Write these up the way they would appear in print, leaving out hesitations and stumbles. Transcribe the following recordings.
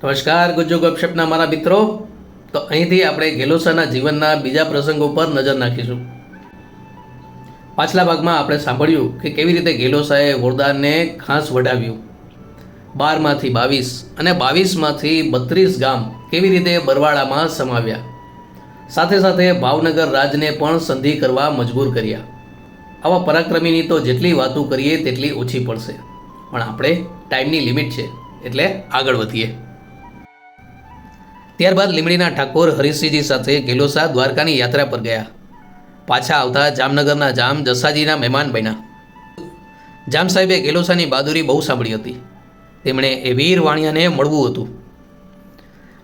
નમસ્કાર ગુજ્જુ ગપશપના મારા મિત્રો. તો અહીંથી આપણે ગેલોસાના જીવનના બીજા પ્રસંગો પર નજર નાખીશું. પાછલા ભાગમાં આપણે સાંભળ્યું કે કેવી રીતે ગેલોસાએ વોરદાનને ઘાસ વઢાવ્યું. 12માંથી 22 અને 22માંથી 32 ગામ કેવી રીતે બરવાળામાં સમાવ્યા. સાથે સાથે ભાવનગર રાજને પણ સંધિ કરવા મજબૂર કર્યા. આવા પરાક્રમીની તો જેટલી વાતો કરીએ તેટલી ઓછી પડશે, પણ આપણે ટાઈમની લિમિટ છે એટલે આગળ વધીએ. ત્યારબાદ લીંબડીના ઠાકોર હરીસિંહજી સાથે ગેલોસા દ્વારકાની યાત્રા પર ગયા. પાછા આવતા જામનગરના જામ જસાજીના મહેમાન બન્યા. જામ સાહેબે ગેલોસાની બહાદુરી બહુ સાંભળી હતી. તેમણે એ વીર વાણિયાને મળવું હતું,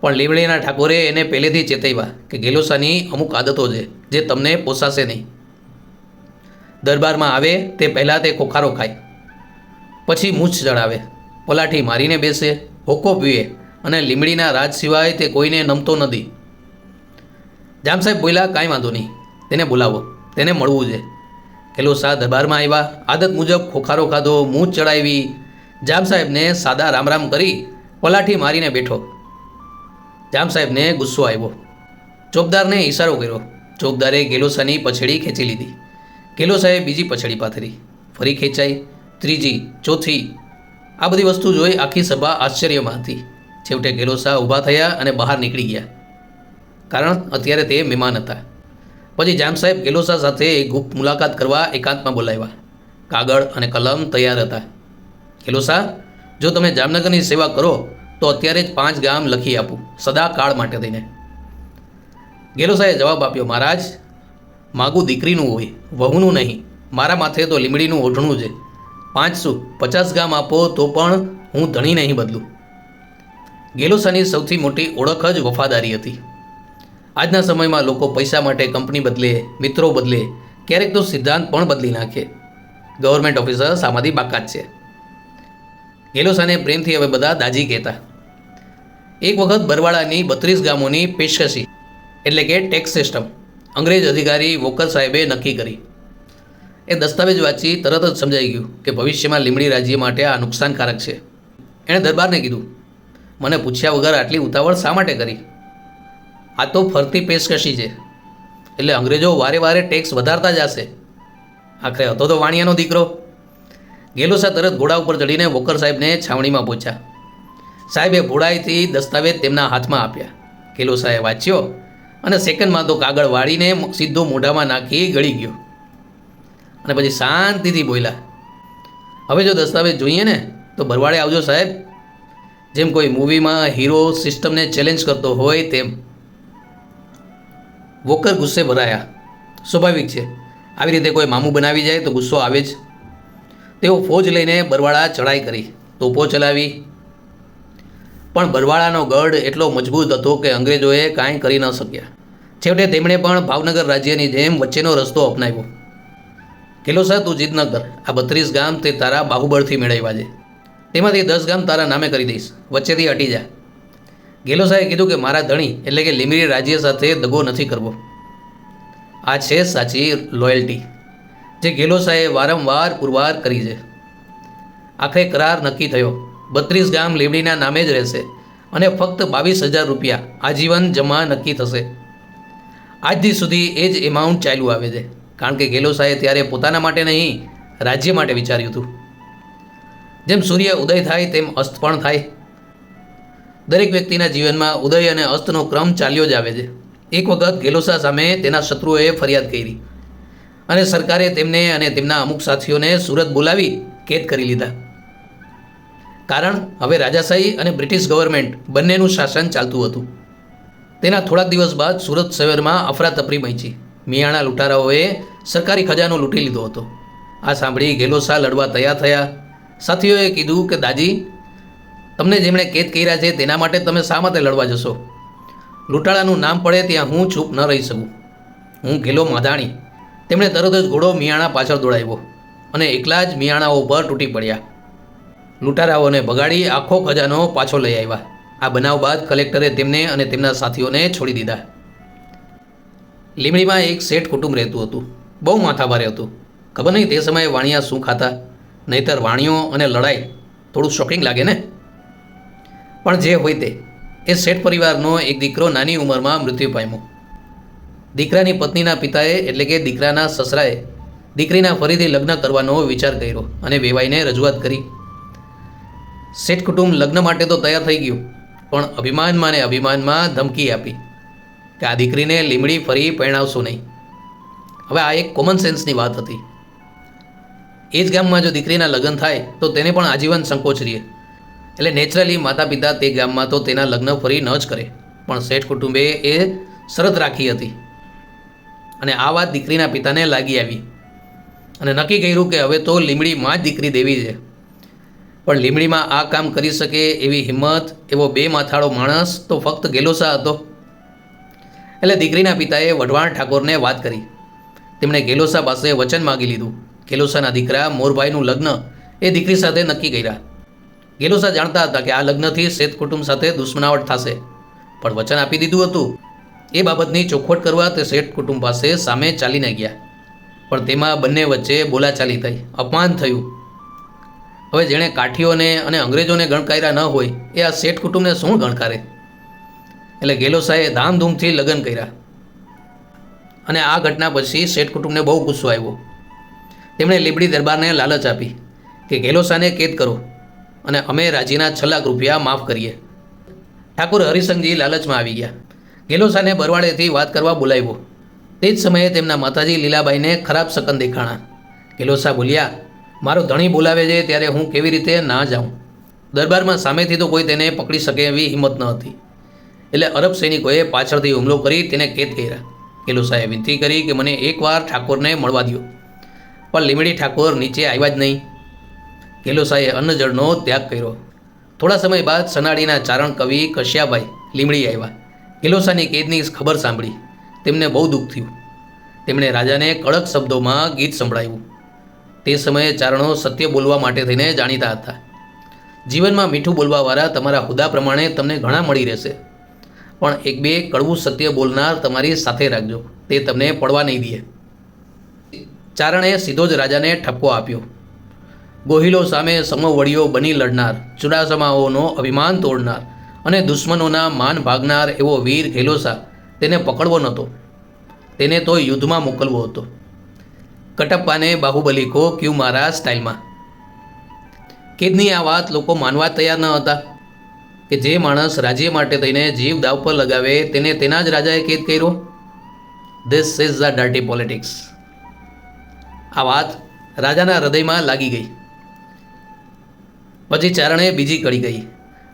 પણ લીંબડીના ઠાકોરે એને પહેલેથી ચેતવ્યા કે ગેલોસાની અમુક આદતો છે જે તમને પોસાશે નહીં. દરબારમાં આવે તે પહેલાં તે ખોખારો ખાય, પછી મૂછ ચડાવે, પલાઠી મારીને બેસે, હોકો પીવે અને લીંબડીના રાજ સિવાય તે કોઈને નમતો નથી. જામ સાહેબ બોલ્યા, કાંઈ વાંધો નહીં, તેને બોલાવો, તેને મળવું છે. ગેલોસા દરબારમાં આવ્યા. આદત મુજબ ખોખારો ખાધો, મૂછ ચડાવી. જામ સાહેબને સાદા રામ રામ કરી પલાઠી મારીને બેઠો. જામ સાહેબને ગુસ્સો આવ્યો. ચોકદારને ઈશારો કર્યો. ચોકદારે ગેલોસાની પછેડી ખેંચી લીધી. ગેલોસાએ બીજી પછેડી પાથરી, ફરી ખેંચાઈ, ત્રીજી, ચોથી. આ બધી વસ્તુ જોઈ આખી સભા આશ્ચર્યમાં હતી. છેવટે ગેલોસા ઊભા થયા અને બહાર નીકળી ગયા, કારણ અત્યારે તે મહેમાન હતા. પછી જામ સાહેબ ગેલોસા સાથે એક ગુપ્ત મુલાકાત કરવા એકાંતમાં બોલાવ્યા. કાગળ અને કલમ તૈયાર હતા. ગેલોસા, જો તમે જામનગરની સેવા કરો તો અત્યારે જ 5 ગામ લખી આપું, સદા કાળ માટે થઈને. ગેલોસાએ જવાબ આપ્યો, મહારાજ, માગું દીકરીનું હોય, વહુનું નહીં. મારા માથે તો લીંબડીનું ઓઢણું છે. 5 શું 50 ગામ આપો તો પણ હું ધણી નહીં બદલું. ગેલોસાની સૌથી મોટી ઓળખ જ વફાદારી હતી. આજના સમયમાં લોકો પૈસા માટે કંપની બદલે, મિત્રો બદલે, ક્યારેક તો સિદ્ધાંત પણ બદલી નાખે. ગવર્મેન્ટ ઓફિસર્સ આમાંથી બાકાત છે. ગેલોસાને પ્રેમથી હવે બધા દાજી કહેતા. એક વખત બરવાળાની 32 ગામોની પેશકશી એટલે કે ટેક્સ સિસ્ટમ અંગ્રેજ અધિકારી વોકર સાહેબે નક્કી કરી. એ દસ્તાવેજ વાંચી તરત જ સમજાઈ ગયું કે ભવિષ્યમાં લીંબડી રાજ્ય માટે આ નુકસાનકારક છે. એણે દરબારને કીધું, મને પૂછ્યા વગર આટલી ઉતાવળ શા માટે કરી? આ તો ફરતી પેશકશી છે, એટલે અંગ્રેજો વારે વારે ટેક્સ વધારતા જ હશે. આખરે હતો તો વાણિયાનો દીકરો. ગેલોસા તરત ઘોડા ઉપર ચડીને વોકર સાહેબને છાવણીમાં પહોંચ્યા. સાહેબે ભોળાઈથી દસ્તાવેજ તેમના હાથમાં આપ્યા. ગેલોસાએ વાંચ્યો અને સેકન્ડમાં તો કાગળ વાળીને સીધો મોઢામાં નાખી ગળી ગયો. અને પછી શાંતિથી બોલ્યા, હવે જો દસ્તાવેજ જોઈએ ને તો બરવાડે આવજો સાહેબ. જેમ કોઈ મૂવીમાં હીરો સિસ્ટમને ચેલેન્જ કરતો હોય તેમ. વોકર ગુસ્સે ભરાયા. સ્વાભાવિક છે, આવી રીતે કોઈ મામું બનાવી જાય તો ગુસ્સો આવે જ. તેઓ ફોજ લઈને બરવાળા ચડાઈ કરી, તોપો ચલાવી. પણ બરવાળાનો ગઢ એટલો મજબૂત હતો કે અંગ્રેજોએ કાંઈ કરી ન શક્યા. છેવટે તેમણે પણ ભાવનગર રાજ્યની જેમ વચ્ચેનો રસ્તો અપનાવ્યો. ગેલોસા, તું જીદ ન કર. આ 32 ગામ તે તારા બાહુબળથી મેળવ્યા છે. તેમાંથી 10 ગામ તારા નામે કરી દઈશ, વચ્ચેથી હટી જા. ગેલોસાએ કીધું કે મારા ધણી એટલે કે લીંબડી રાજ્ય સાથે દગો નથી કરવો. આ છે સાચી લોયલ્ટી, જે ગેલોસાએ વારંવાર પુરવાર કરી છે. આખરે કરાર નક્કી થયો. 32 ગામ લીંબડીના નામે જ રહેશે અને ફક્ત 22,000 રૂપિયા આજીવન જમા નક્કી થશે. આજથી સુધી એ જ એમાઉન્ટ ચાલ્યું આવે છે, કારણ કે ગેલોસાએ ત્યારે પોતાના માટે નહીં, રાજ્ય માટે વિચાર્યું હતું. જેમ સૂર્ય ઉદય થાય તેમ અસ્ત પણ થાય. દરેક વ્યક્તિના જીવનમાં ઉદય અને અસ્તનો ક્રમ ચાલ્યો જ આવે છે. એક વખત ગેલોસા સામે તેના શત્રુઓએ ફરિયાદ કરી અને સરકારે તેમને અને તેમના અમુક સાથીઓને સુરત બોલાવી કેદ કરી લીધા. કારણ હવે રાજાશાહી અને બ્રિટિશ ગવર્મેન્ટ બંનેનું શાસન ચાલતું હતું. તેના થોડાક દિવસ બાદ સુરત શહેરમાં અફરાતફરી મચી. મિયાણા લૂંટારાઓએ સરકારી ખજાનો લૂંટી લીધો હતો. આ સાંભળી ગેલોસા લડવા તૈયાર થયા. સાથીઓએ કીધું કે દાજી, તમને જેમણે કેદ કર્યા છે તેના માટે તમે શા માટે લડવા જશો? લૂંટાળાનું નામ પડે ત્યાં હું ચૂપ ન રહી શકું. હું ગેલો માધાણી. તેમણે તરત જ ઘોડો મિયાણા પાછળ દોડાવ્યો અને એકલા જ મિયાણાઓ પર તૂટી પડ્યા. લૂંટારાઓને ભગાડી આખો ખજાનો પાછો લઈ આવ્યા. આ બનાવ બાદ કલેક્ટરે તેમને અને તેમના સાથીઓને છોડી દીધા. લીંબડીમાં એક શેઠ કુટુંબ રહેતું હતું. બહુ માથાભારે હતું. ખબર નહીં તે સમયે વાણિયા શું ખાતા, નહીતર વાણિયો અને લડાઈ થોડું શોકિંગ લાગે ને. પણ જે હોય તે, એ શેઠ પરિવારનો એક દીકરો નાની ઉંમરમાં મૃત્યુ પામ્યો. દીકરાની પત્નીના પિતાએ એટલે કે દીકરાના સસરાએ દીકરીના ફરીથી લગ્ન કરવાનો વિચાર કર્યો અને વેવાઈને રજૂઆત કરી. શેઠ કુટુંબ લગ્ન માટે તો તૈયાર થઈ ગયું, પણ અભિમાનમાં ને અભિમાનમાં ધમકી આપી કે આ દીકરીને લીમડી ફરી પરણાવશો નહીં. હવે આ એક કોમન સેન્સની વાત હતી. એ જ ગામમાં જો દીકરીના લગ્ન થાય તો તેને પણ આજીવન સંકોચ રહે, એટલે નેચરલી માતા પિતા તે ગામમાં તો તેના લગ્ન ફરી ન જ કરે. પણ શેઠ કુટુંબે એ શરત રાખી હતી અને આ વાત દીકરીના પિતાને લાગી આવી અને નક્કી કર્યું કે હવે તો લીમડીમાં જ દીકરી દેવી છે. પણ લીમડીમાં આ કામ કરી શકે એવી હિંમત, એવો બે માથાળો માણસ તો ફક્ત ગેલોસા હતો. એટલે દીકરીના પિતાએ વઢવાણ ઠાકોરને વાત કરી. તેમણે ગેલોસા પાસે વચન માગી લીધું. ગેલોસાના દીકરા મોરભાઈનું લગ્ન એ દીકરી સાથે નક્કી કર્યા. ગેલોસા જાણતા હતા કે આ લગ્નથી શેઠ કુટુંબ સાથે દુશ્મનાવટ થશે, પણ વચન આપી દીધું હતું. એ બાબતની ચોખવટ કરવા તે શેઠ કુટુંબ પાસે સામે ચાલીને ગયા, પણ તેમાં બંને વચ્ચે બોલાચાલી થઈ, અપમાન થયું. હવે જેણે કાઠીઓને અને અંગ્રેજોને ગણકાર્યા ન હોય એ આ શેઠ કુટુંબને શું ગણકારે? એટલે ગેલોસાએ ધામધૂમથી લગ્ન કર્યા. અને આ ઘટના પછી શેઠ કુટુંબને બહુ ગુસ્સો આવ્યો. તેમણે લીમડી દરબારને લાલચ આપી કે ગેલોસાને કેદ કરો અને અમે રાજીના 6 લાખ રૂપિયા માફ કરીએ. ઠાકોર હરિસંઘજી લાલચમાં આવી ગયા. ગેલોસાને બરવાડેથી વાત કરવા બોલાવ્યો. તે જ સમયે તેમના માતાજી લીલાબાઈને ખરાબ શકન દેખાણા. ગેલોસા બોલ્યા, મારો ધણી બોલાવે છે ત્યારે હું કેવી રીતે ના જાઉં? દરબારમાં સામેથી તો કોઈ તેને પકડી શકે એવી હિંમત ન હતી. એટલે અરબ સૈનિકોએ પાછળથી હુમલો કરી તેને કેદ કર્યા. ગેલોસાએ વિનંતી કરી કે મને એકવાર ઠાકોરને મળવા દો, પણ લીમડી ઠાકોર નીચે આવ્યા જ નહીં. ગેલોસાએ અન્નજળનો ત્યાગ કર્યો. થોડા સમય બાદ સનાડીના ચારણ કવિ કશ્યાભાઈ લીમડી આવ્યા. ગેલોસાની કેદની ખબર સાંભળી તેમને બહુ દુઃખ થયું. તેમણે રાજાને કડક શબ્દોમાં ગીત સંભળાવ્યું. તે સમયે ચારણો સત્ય બોલવા માટે થઈને જાણીતા હતા. જીવનમાં મીઠું બોલવાવાળા તમારા હુદા પ્રમાણે તમને ઘણા મળી રહેશે, પણ એક બે કડવું સત્ય બોલનાર તમારી સાથે રાખજો, તે તમને પડવા નહીં દે. ચારણે સીધો જ રાજાને ઠપકો આપ્યો. ગોહિલો સામે સમવડીઓ બની લડનાર, ચુડાસમાઓનો અભિમાન તોડનાર અને દુશ્મનોના માન ભાગનાર એવો વીર ગેલોસા તેને પકડવો નહોતો, તેને તો યુદ્ધમાં મોકલવો હતો. કટપ્પાને બાહુબલી કો ક્યુ મારા સ્ટાઇલમાં. કેદની આ વાત લોકો માનવા તૈયાર ન હતા કે જે માણસ રાજ્ય માટે થઈને જીવ દાવ પર લગાવે તેને તેના જ રાજાએ કેદ કર્યો. This is the dirty politics. આ વાત રાજાના હૃદયમાં લાગી ગઈ. પછી ચારણે બીજી કડી ગઈ.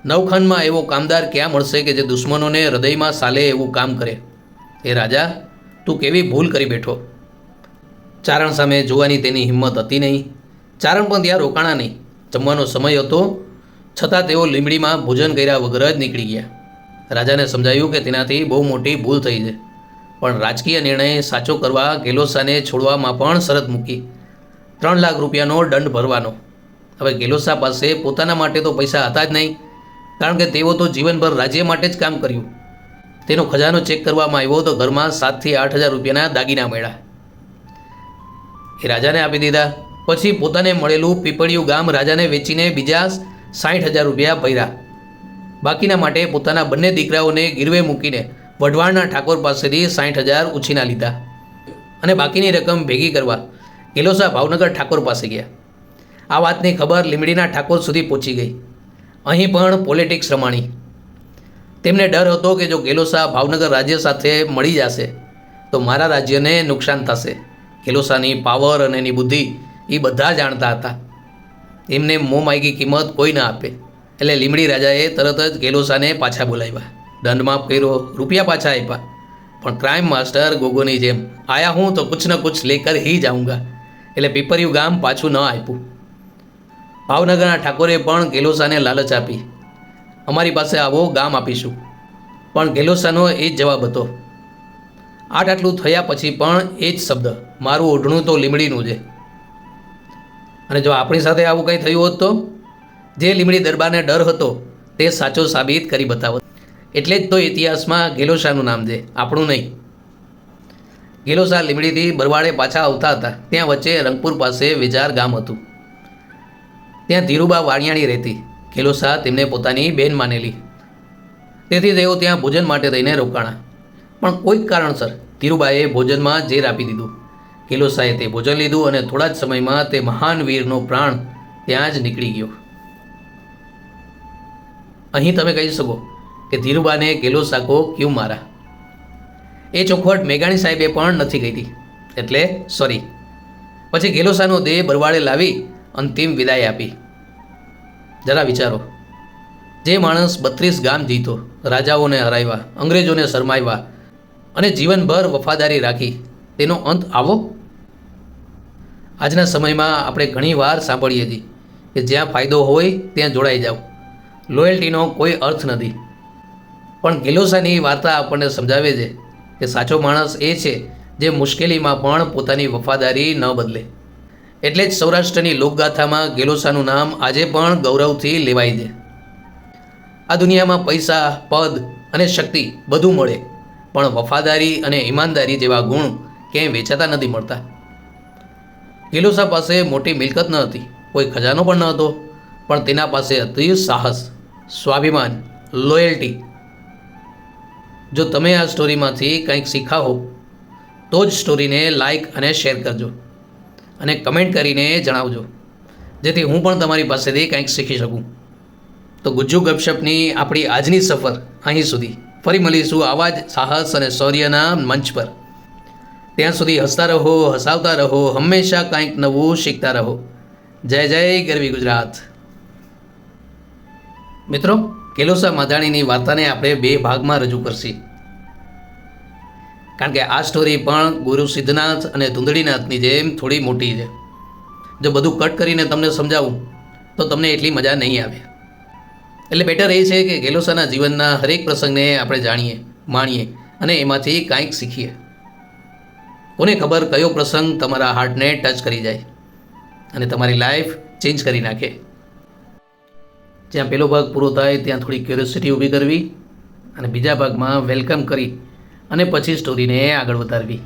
નવખંડમાં એવો કામદાર ક્યાં મળશે કે જે દુશ્મનોને હૃદયમાં સાલે એવું કામ કરે? એ રાજા, તું કેવી ભૂલ કરી બેઠો. ચારણ સામે જોવાની તેની હિંમત હતી નહીં. ચારણ પણ ત્યાં રોકાણા નહીં. જમવાનો સમય હતો, છતાં તેઓ લીમડીમાં ભોજન કર્યા વગર જ નીકળી ગયા. રાજાને સમજાયું કે તેનાથી બહુ મોટી ભૂલ થઈ છે, પણ રાજકીય નિર્ણય સાચો કરવા ગેલોસાને છોડવામાં પણ શરત મૂકી. 3 લાખ રૂપિયાનો દંડ ભરવાનો. હવે ગેલોસા પાસે પોતાના માટે તો પૈસા હતા જ નહીં, કારણ કે તેઓ તો જીવનભર રાજ્ય માટે જ કામ કર્યું. તેનો ખજાનો ચેક કરવામાં આવ્યો તો ઘરમાં 7,000 થી 8,000 રૂપિયાના દાગીના મળ્યા. એ રાજાને આપી દીધા. પછી પોતાને મળેલું પીપળિયું ગામ રાજાને વેચીને બીજા 60,000 રૂપિયા ભર્યા. બાકીના માટે પોતાના બંને દીકરાઓને ગીરવે મૂકીને વઢવાણના ઠાકોર પાસેથી 60,000 ઉછીના લીધા અને બાકીની રકમ ભેગી કરવા ગેલોસા ભાવનગર ઠાકોર પાસે ગયા. આ વાતની ખબર લીમડીના ઠાકોર સુધી પહોંચી ગઈ. અહીં પણ પોલિટિક્સ રમાણી. તેમને ડર હતો કે જો ગેલોસા ભાવનગર રાજ્ય સાથે મળી જશે તો મારા રાજ્યને નુકસાન થશે. ગેલોસાની પાવર અને એની બુદ્ધિ એ બધા જાણતા હતા. એમને મોંમાયગી કિંમત કોઈ ના આપે. એટલે લીમડી રાજાએ તરત જ ગેલોસાને પાછા બોલાવ્યા. દંડ માફ કર્યો, રૂપિયા પાછા આપ્યા. પણ ક્રાઇમ માસ્ટર ગોગોની જેમ આયા હું તો કુછ ન કુછ લેકર હી જાઉંગા. એટલે પીપરિયું ગામ પાછું ન આપ્યું. ભાવનગરના ઠાકોરે પણ ગેલોસાને લાલચ આપી, અમારી પાસે આવો ગામ આપીશું. પણ ગેલોસાનો એ જ જવાબ હતો. આટલું થયા પછી પણ એ જ શબ્દ, મારું ઓઢણું તો લીમડીનું છે. અને જો આપણી સાથે આવું કંઈ થયું હોત તો જે લીમડી દરબારને ડર હતો તે સાચો સાબિત કરી બતાવત. એટલે જ તો ઇતિહાસમાં ગેલોસાનું નામ છે, આપણું નહીં. ગેલોસા લીમડીથી બરવાડે પાછા આવતા હતા. ત્યાં વચ્ચે રંગપુર પાસે વેજાર ગામ હતું. ત્યાં ધીરુબા વાણિયાણી રહેતી. કેલોસા તેમને પોતાની બહેન માનેલી, તેથી તેઓ ત્યાં ભોજન માટે રહીને રોકાણા. પણ કોઈક કારણસર ધીરુબાઈએ ભોજનમાં ઝેર આપી દીધું. કેલોસાએ તે ભોજન લીધું અને થોડા જ સમયમાં તે મહાન વીરનો પ્રાણ ત્યાં જ નીકળી ગયો. અહીં તમે કહી શકો કે ધીરુબાને કેલોસા કો ક્યું મારા? એ ચોખવટ મેઘાણી સાહેબે પણ નથી કરી, એટલે સોરી. પછી કેલોસાનો દેહ બરવાડે લાવી અંતિમ વિદાય આપી. જરા વિચારો, જે માણસ 32 ગામ જીતો, રાજાઓને હરાવ્યા, અંગ્રેજોને શરમાવ્યા અને જીવનભર વફાદારી રાખી, તેનો અંત આવો? આજના સમયમાં આપણે ઘણીવાર સાંભળીએ છીએ કે જ્યાં ફાયદો હોય ત્યાં જોડાઈ જાઓ, લોયલ્ટીનો કોઈ અર્થ નથી. પણ કેલોસાની વાર્તા આપણને સમજાવે છે કે સાચો માણસ એ છે જે મુશ્કેલીમાં પણ પોતાની વફાદારી ન બદલે. એટલે જ સૌરાષ્ટ્રની લોકગાથામાં કેલોસાનું નામ આજે પણ ગૌરવથી લેવાય છે. આ દુનિયામાં પૈસા, પદ અને શક્તિ બધું મળે, પણ વફાદારી અને ઈમાનદારી જેવા ગુણ ક્યાંય વેચાતા નથી મળતા. કેલોસા પાસે મોટી મિલકત ન હતી, કોઈ ખજાનો પણ ન હતો, પણ તેના પાસે હતું સાહસ, સ્વાભિમાન, લોયલ્ટી. જો તમે આ સ્ટોરીમાંથી કંઈક શીખાવો તો જ સ્ટોરીને લાઈક અને શેર કરજો અને કમેન્ટ કરીને જણાવજો, જેથી હું પણ તમારી પાસેથી કંઈક શીખી શકું. તો ગુજ્જુ ગપશપની આપણી આજની સફર અહીં સુધી. ફરી મળીશું આવા જ સાહસ અને શૌર્યના મંચ પર. ત્યાં સુધી હસતા રહો, હસાવતા રહો, હંમેશા કંઈક નવું શીખતા રહો. જય જય ગરવી ગુજરાત. મિત્રો, કેલોસા માધાણીની વાર્તાને આપણે 2 ભાગમાં રજૂ કરશી, કારણ કે આ સ્ટોરી પણ ગુરુ સિદ્ધનાથ અને ધુંધળીનાથની જેમ થોડી મોટી છે. જો બધું કટ કરીને તમને સમજાવું તો તમને એટલી મજા નહીં આવે. એટલે બેટર એ છે કે કેલોસાના જીવનના હરેક પ્રસંગને આપણે જાણીએ, માણીએ અને એમાંથી કાંઈક શીખીએ. કોને ખબર કયો પ્રસંગ તમારા હાર્ટને ટચ કરી જાય અને તમારી લાઈફ ચેન્જ કરી નાખે. જ્યાં પહેલો ભાગ પૂરો થાય ત્યાં થોડી ક્યુરિયોસિટી ઊભી કરવી અને બીજા ભાગમાં વેલકમ કરી અને પછી સ્ટોરીને આગળ વધારવી.